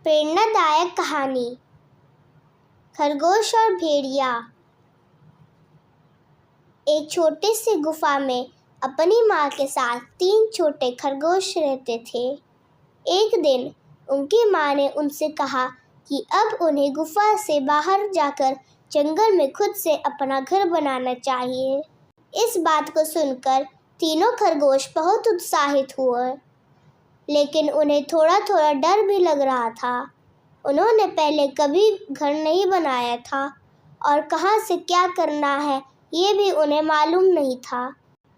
प्रेरणादायक कहानी खरगोश और भेड़िया। एक छोटे से गुफा में अपनी माँ के साथ 3 छोटे खरगोश रहते थे। एक दिन उनकी माँ ने उनसे कहा कि अब उन्हें गुफा से बाहर जाकर जंगल में खुद से अपना घर बनाना चाहिए। इस बात को सुनकर तीनों खरगोश बहुत उत्साहित हुए, लेकिन उन्हें थोड़ा थोड़ा डर भी लग रहा था। उन्होंने पहले कभी घर नहीं बनाया था और कहाँ से क्या करना है ये भी उन्हें मालूम नहीं था।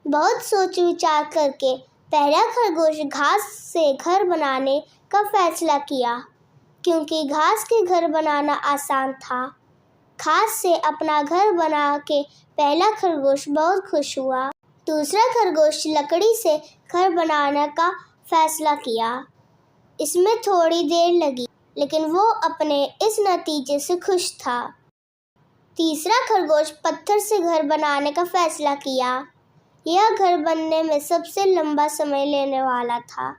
बहुत सोच विचार करके पहला खरगोश घास से घर बनाने का फैसला किया, क्योंकि घास के घर बनाना आसान था। घास से अपना घर बना के पहला खरगोश बहुत खुश हुआ। दूसरा खरगोश लकड़ी से घर बनाने का फैसला किया। इसमें थोड़ी देर लगी, लेकिन वो अपने इस नतीजे से खुश था। तीसरा खरगोश पत्थर से घर बनाने का फैसला किया। यह घर बनने में सबसे लंबा समय लेने वाला था।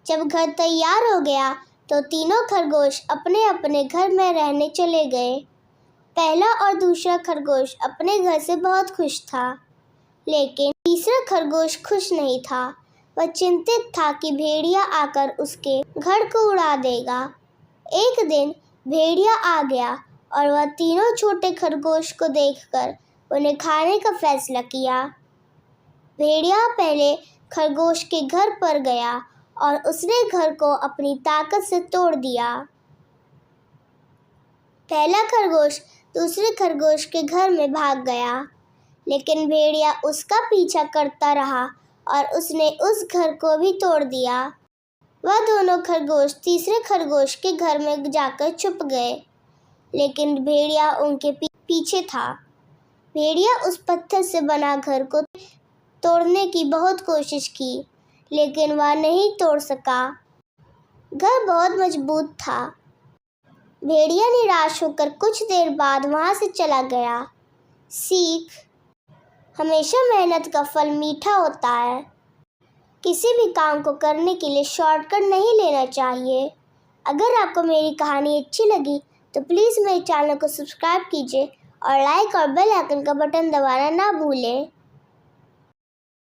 जब घर तैयार हो गया तो तीनों खरगोश अपने अपने घर में रहने चले गए। पहला और दूसरा खरगोश अपने घर से बहुत खुश था, लेकिन तीसरा खरगोश खुश नहीं था। वह चिंतित था कि भेड़िया आकर उसके घर को उड़ा देगा। एक दिन भेड़िया आ गया और वह तीनों छोटे खरगोश को देखकर उन्हें खाने का फैसला किया। भेड़िया पहले खरगोश के घर पर गया और उसने घर को अपनी ताकत से तोड़ दिया। पहला खरगोश दूसरे खरगोश के घर में भाग गया, लेकिन भेड़िया उसका पीछा करता रहा और उसने उस घर को भी तोड़ दिया। वह दोनों खरगोश तीसरे खरगोश के घर में जाकर छुप गए, लेकिन भेड़िया उनके पीछे था। भेड़िया उस पत्थर से बना घर को तोड़ने की बहुत कोशिश की, लेकिन वह नहीं तोड़ सका। घर बहुत मजबूत था। भेड़िया निराश होकर कुछ देर बाद वहां से चला गया। सीख: हमेशा मेहनत का फल मीठा होता है। किसी भी काम को करने के लिए शॉर्टकट नहीं लेना चाहिए। अगर आपको मेरी कहानी अच्छी लगी तो प्लीज़ मेरे चैनल को सब्सक्राइब कीजिए और लाइक और बेल आइकन का बटन दबाना ना भूलें।